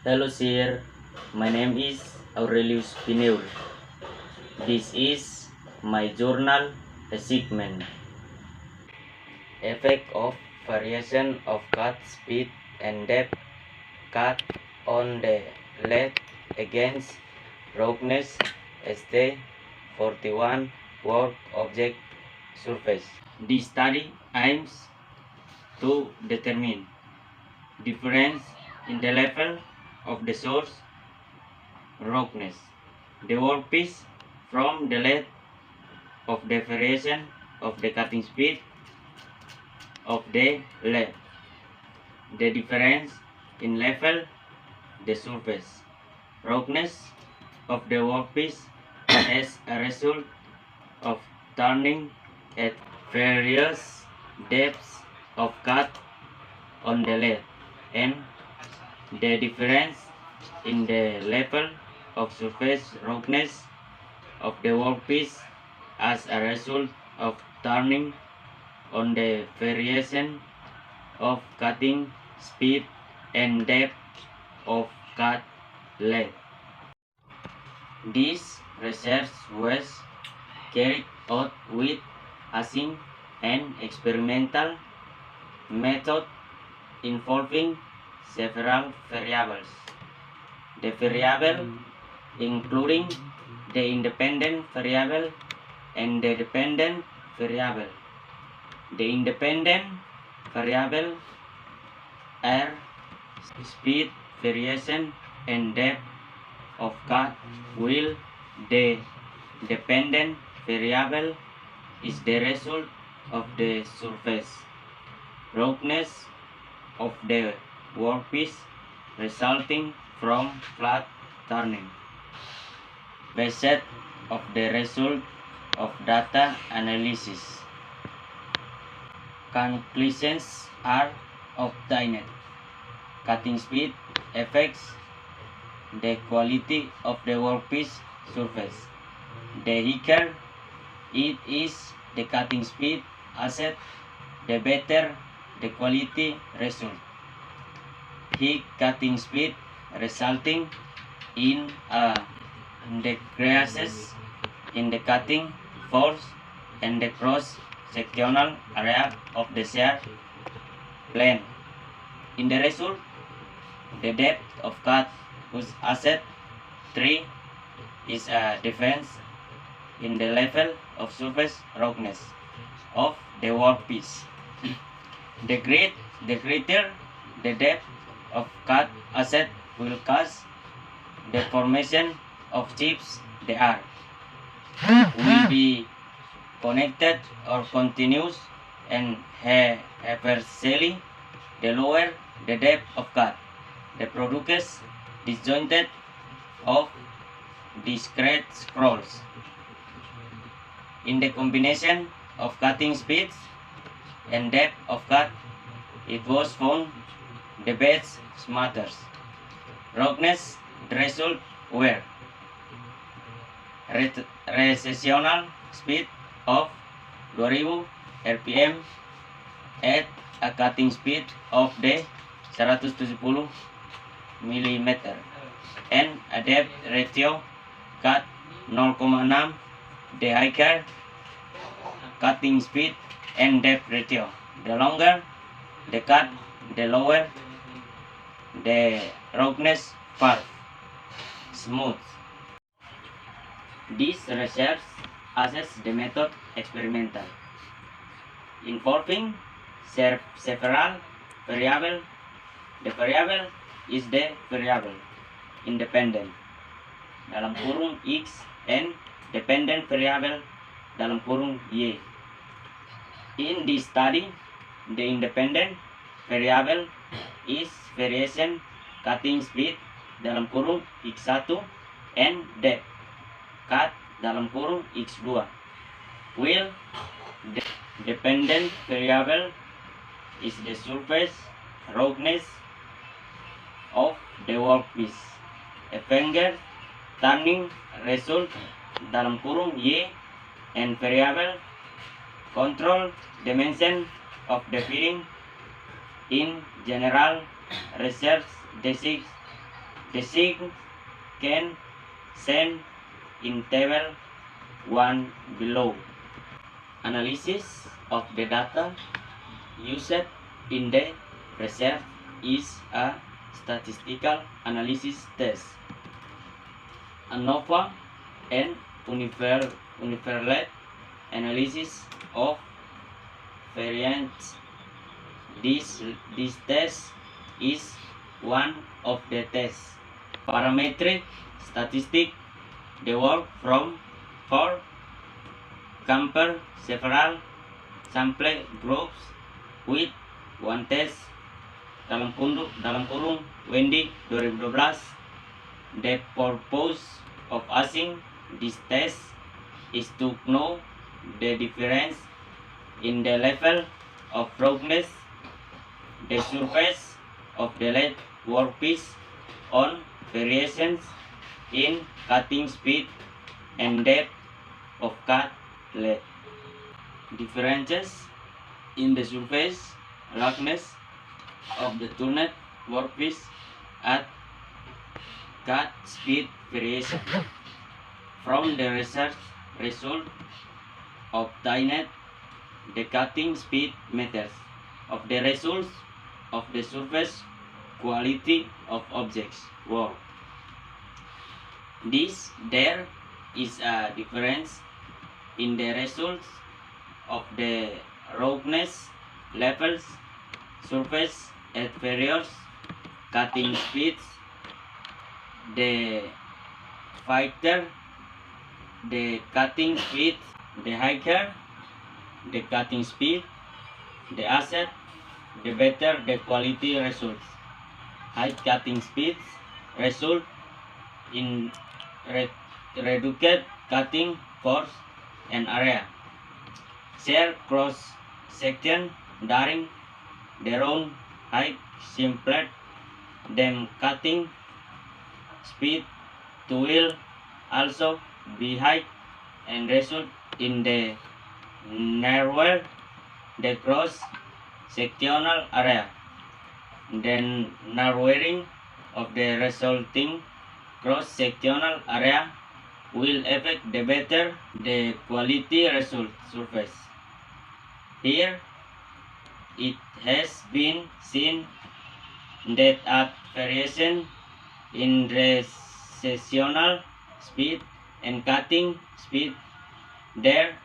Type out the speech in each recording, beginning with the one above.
Hello sir, my name is Aurelius Pineur. This is my journal achievement. Effect of variation of cut speed and depth cut on the lead against roughness ST41 work object surface. This study aims to determine difference in the level of the source roughness, the workpiece from the lead of the variation of the cutting speed of the lead, the difference in level, the surface roughness of the workpiece as a result of turning at various depths of cut on the lead, and the difference in the level of surface roughness of the workpiece as a result of turning on the variation of cutting speed and depth of cut lead. This research was carried out with using an experimental method involving several variables. The variable including the independent variable and the dependent variable. The independent variable are speed variation and depth of cut, while the dependent variable is the result of the surface roughness of the workpiece resulting from flat turning. Based of the result of data analysis, conclusions are obtained. Cutting speed affects the quality of the workpiece surface. The higher it is the cutting speed asset, the better the quality result. High cutting speed resulting in a decreases in the cutting force and the cross-sectional area of the shear plane. In the result, the depth of cut whose asset 3 is a difference in the level of surface roughness of the workpiece. The greater the depth of cut asset will cause the formation of chips. The are will be connected or continuous, and eventually the lower the depth of cut, the produces disjointed of discrete scrolls. In the combination of cutting speeds and depth of cut, it was found the best matters. Roughness result were recessional speed of 2000 rpm at a cutting speed of the 170 mm and a depth ratio cut 0,6. The higher cutting speed and depth ratio, the longer the cut, the lower the roughness curve. Smooth. This research assess the method experimental involving several variables. The variable is the variable independent dalam kurung X and dependent variable dalam kurung Y. In this study, the independent variable is variation cutting speed dalam kurung X1 and depth cut dalam kurung X2, while the dependent variable is the surface roughness of the workpiece. A finger turning result dalam kurung Y and variable control dimension of the bearing. In general research, The sign can send in table 1 below. Analysis of the data used in the research is a statistical analysis test. ANOVA and universal analysis of variance. This test is one of the tests. Parametric statistics developed from for compare several sample groups with one test dalam kurung Wendy 2012. The purpose of asking this test is to know the difference in the level of roughness, the surface of the lead workpiece on variations in cutting speed and depth of cut lead. Differences in the surface roughness of the turned workpiece at cut speed variation. From the research result obtained, the cutting speed methods of the results of the surface quality of objects work. There is a difference in the results of the roughness levels surface at various cutting speeds. The faster the cutting speed, the higher the cutting speed, the asset, the better the quality results. High cutting speeds result in reduced cutting force and area. Share cross section during their own height simpler than cutting speed to will also be high and result in the narrower the cross sectional area. The narrowing of the resulting cross sectional area will affect the better the quality result surface. Here it has been seen that at variation in recessional speed and cutting speed there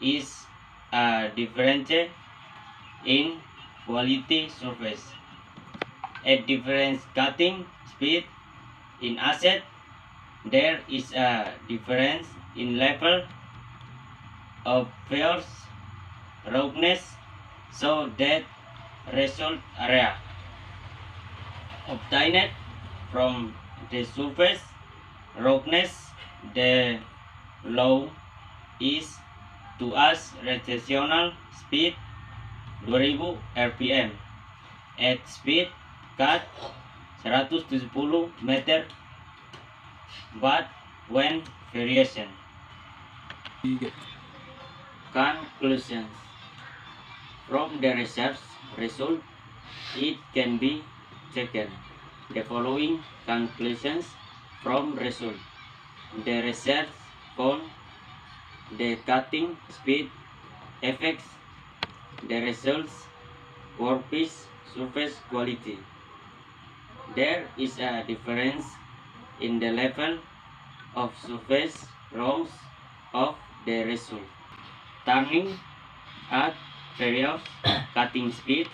is a difference in quality surface. At different cutting speed in asset there is a difference in level of force roughness, so that result area obtained from the surface roughness the law is to as recessional speed 2000 rpm at speed cut 170 meter but when variation. Conclusions from the research result, it can be taken the following conclusions from result. The research found the cutting speed affects the results workpiece surface quality. There is a difference in the level of surface rows of the result. Turning at various cutting speeds,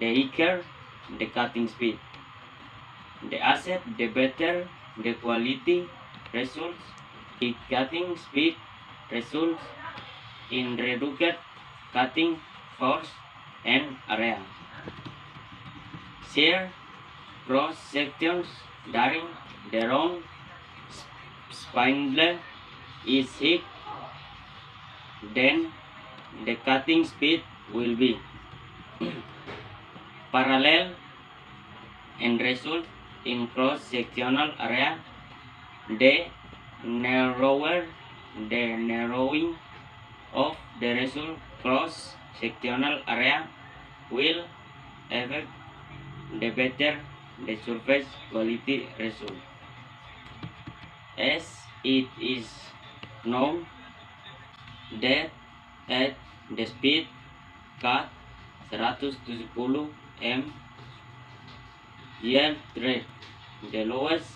the higher the cutting speed, the asset the better the quality results. The cutting speed results in reduced cutting force and area. Share cross sections during the round spindle is hit, then the cutting speed will be parallel and result in cross sectional area. The narrower the narrowing of the result cross sectional area will affect the better the surface quality result. As it is known that at the speed cut 170 m yield rate, the lowest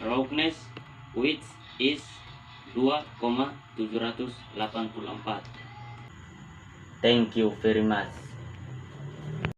roughness which is 2,784. Thank you very much.